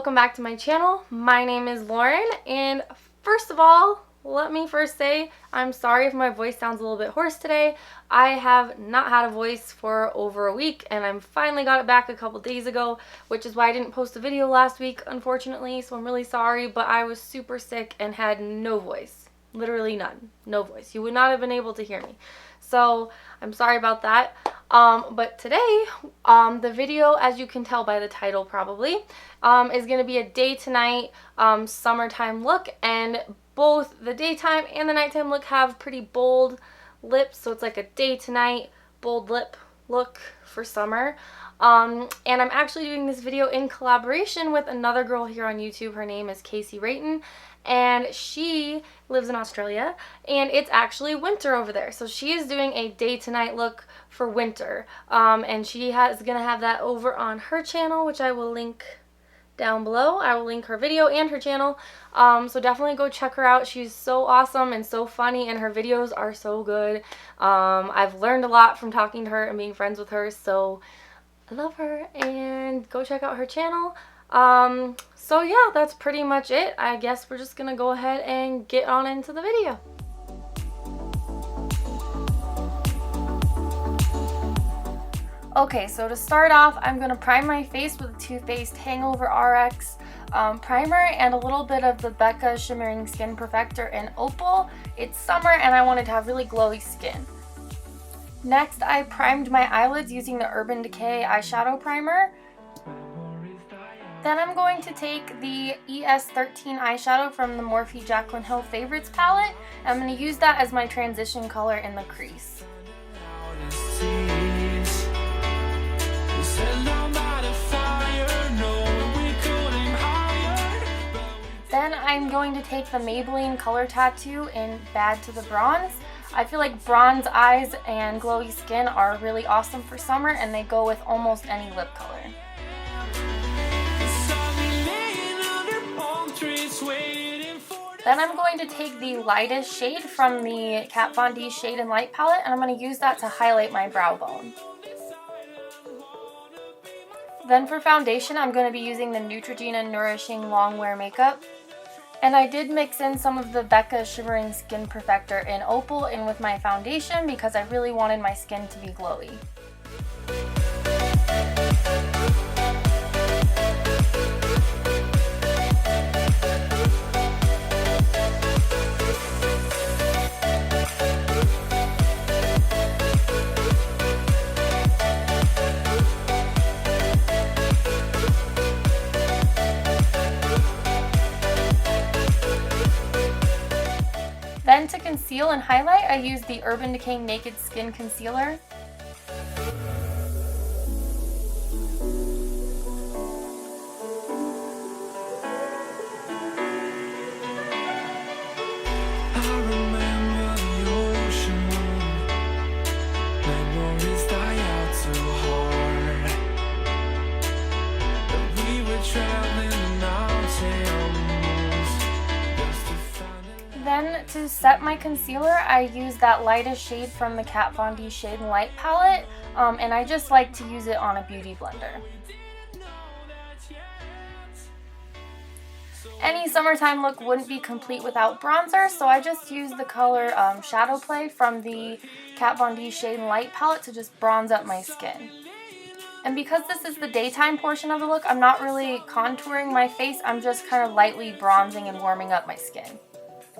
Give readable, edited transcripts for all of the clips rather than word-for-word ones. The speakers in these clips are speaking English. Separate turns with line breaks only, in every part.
welcome back to my channel. My name is Lauren, and first of all, let me first say I'm sorry if my voice sounds a little bit hoarse today. I have not had a voice for over a week, and I finally got it back a couple days ago, which is why I didn't post a video last week, unfortunately, so I'm really sorry, but I was super sick and had no voice. Literally none. No voice. You would not have been able to hear me. So I'm sorry about that. But today, the video, as you can tell by the title probably, is going to be a day to night summertime look, and both the daytime and the nighttime look have pretty bold lips, so it's like a day to night bold lip look for summer. And I'm actually doing this video in collaboration with another girl here on YouTube. Her name is KASEY RAYTON, and she lives in Australia, and it's actually winter over there. So she is doing a day to night look for winter, and she is gonna have that over on her channel, which I will link down below. I will link her video and her channel, so definitely go check her out. She's so awesome and so funny, and her videos are so good. I've learned a lot from talking to her and being friends with her, so I love her, and go check out her channel. So yeah, that's pretty much it. I guess we're just gonna go ahead and get on into the video. Okay, so to start off, I'm going to prime my face with a Too Faced Hangover RX primer and a little bit of the BECCA Shimmering Skin Perfector in Opal. It's summer and I wanted to have really glowy skin. Next, I primed my eyelids using the Urban Decay eyeshadow primer. Then I'm going to take the ES13 eyeshadow from the Morphe Jaclyn Hill Favorites palette. I'm going to use that as my transition color in the crease. Then I'm going to take the Maybelline Color Tattoo in Bad to the Bronze. I feel like bronze eyes and glowy skin are really awesome for summer, and they go with almost any lip color. Then I'm going to take the lightest shade from the Kat Von D Shade and Light palette, and I'm going to use that to highlight my brow bone. Then for foundation, I'm going to be using the Neutrogena Nourishing Long Wear Makeup. And I did mix in some of the BECCA Shimmering Skin Perfector in Opal in with my foundation because I really wanted my skin to be glowy. Then to conceal and highlight, I used the Urban Decay Naked Skin Concealer. Then to set my concealer, I use that lightest shade from the Kat Von D Shade and Light palette, and I just like to use it on a beauty blender. Any summertime look wouldn't be complete without bronzer, so I just use the color Shadow Play from the Kat Von D Shade and Light palette to just bronze up my skin. And because this is the daytime portion of the look, I'm not really contouring my face, I'm just kind of lightly bronzing and warming up my skin.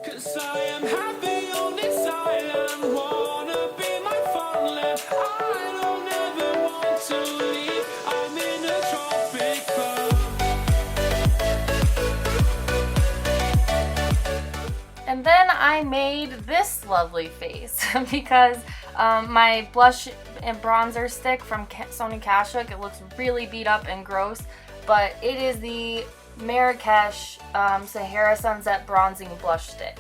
'Cause I am happy on this island, wanna be my farmland. I don't ever want to leave, I'm in a tropic club. And then I made this lovely face because my blush and bronzer stick from Sonia Kashuk, it looks really beat up and gross, but it is the Marrakesh Sahara Sunset Bronzing Blush Stick.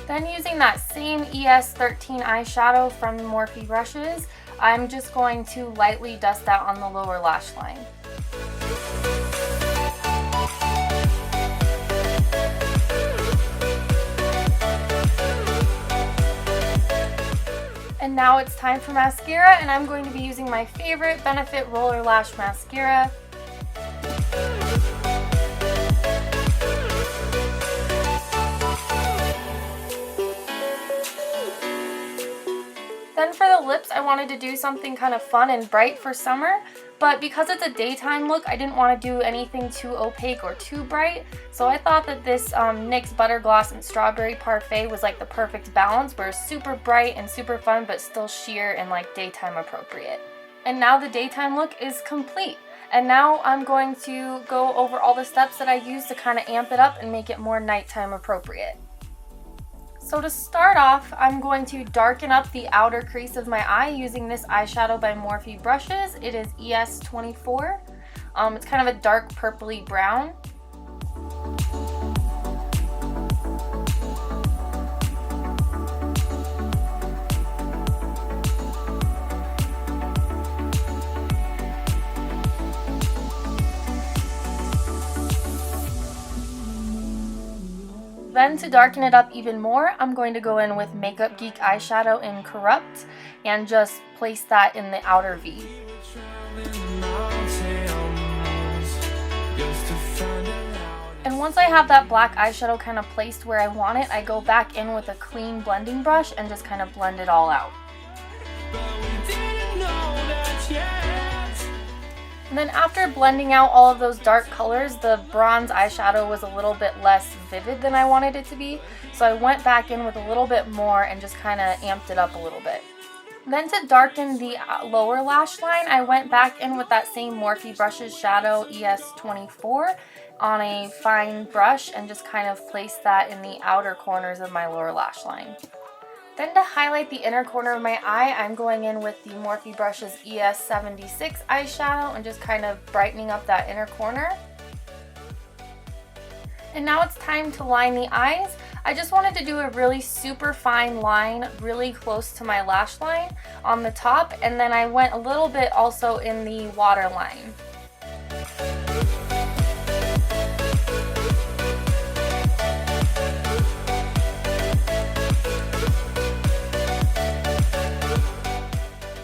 Then using that same ES13 eyeshadow from the Morphe brushes, I'm just going to lightly dust that on the lower lash line. And now it's time for mascara, and I'm going to be using my favorite Benefit Roller Lash Mascara. Then for the lips, I wanted to do something kind of fun and bright for summer, but because it's a daytime look, I didn't want to do anything too opaque or too bright, so I thought that this NYX Butter Gloss and Strawberry Parfait was like the perfect balance, where it's super bright and super fun, but still sheer and like daytime appropriate. And now the daytime look is complete. And now I'm going to go over all the steps that I used to kind of amp it up and make it more nighttime appropriate. So to start off, I'm going to darken up the outer crease of my eye using this eyeshadow by Morphe brushes. It is ES24. It's kind of a dark purpley brown. Then to darken it up even more, I'm going to go in with Makeup Geek eyeshadow in Corrupt and just place that in the outer V. And once I have that black eyeshadow kind of placed where I want it, I go back in with a clean blending brush and just kind of blend it all out. And then after blending out all of those dark colors, the bronze eyeshadow was a little bit less vivid than I wanted it to be. So I went back in with a little bit more and just kind of amped it up a little bit. Then to darken the lower lash line, I went back in with that same Morphe Brushes shadow ES24 on a fine brush and just kind of placed that in the outer corners of my lower lash line. Then to highlight the inner corner of my eye, I'm going in with the Morphe Brushes ES76 eyeshadow and just kind of brightening up that inner corner. And now it's time to line the eyes. I just wanted to do a really super fine line really close to my lash line on the top, and then I went a little bit also in the waterline.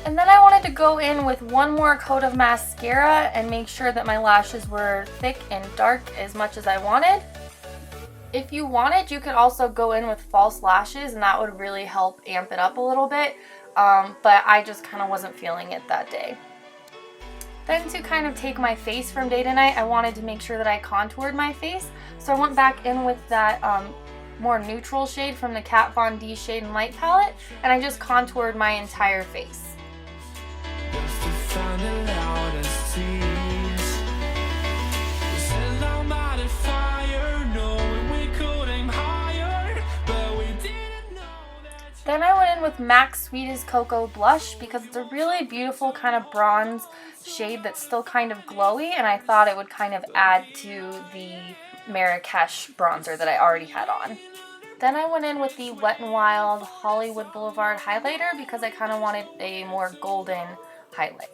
And then I wanted to go in with one more coat of mascara and make sure that my lashes were thick and dark as much as I wanted. If you wanted, you could also go in with false lashes and that would really help amp it up a little bit, but I just kind of wasn't feeling it that day. Then to kind of take my face from day to night, I wanted to make sure that I contoured my face, so I went back in with that more neutral shade from the Kat Von D Shade and Light palette, and I just contoured my entire face. Then I went in with MAC's Sweetest Cocoa Blush because it's a really beautiful kind of bronze shade that's still kind of glowy, and I thought it would kind of add to the Marrakesh bronzer that I already had on. Then I went in with the Wet n Wild Hollywood Boulevard highlighter because I kind of wanted a more golden highlight.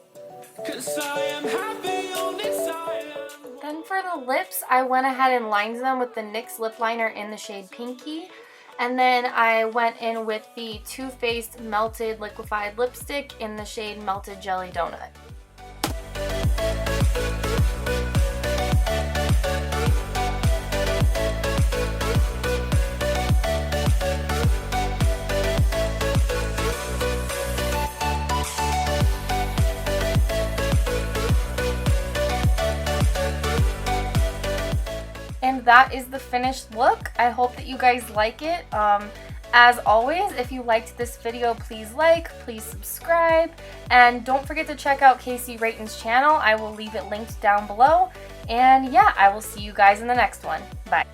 Then for the lips, I went ahead and lined them with the NYX Lip Liner in the shade Pinky. And then I went in with the Too Faced Melted Liquified Lipstick in the shade Melted Jelly Donut. And that is the finished look. I hope that you guys like it. As always, if you liked this video, please like, please subscribe, and don't forget to check out KASEY Rayton's channel. I will leave it linked down below. And yeah, I will see you guys in the next one. Bye.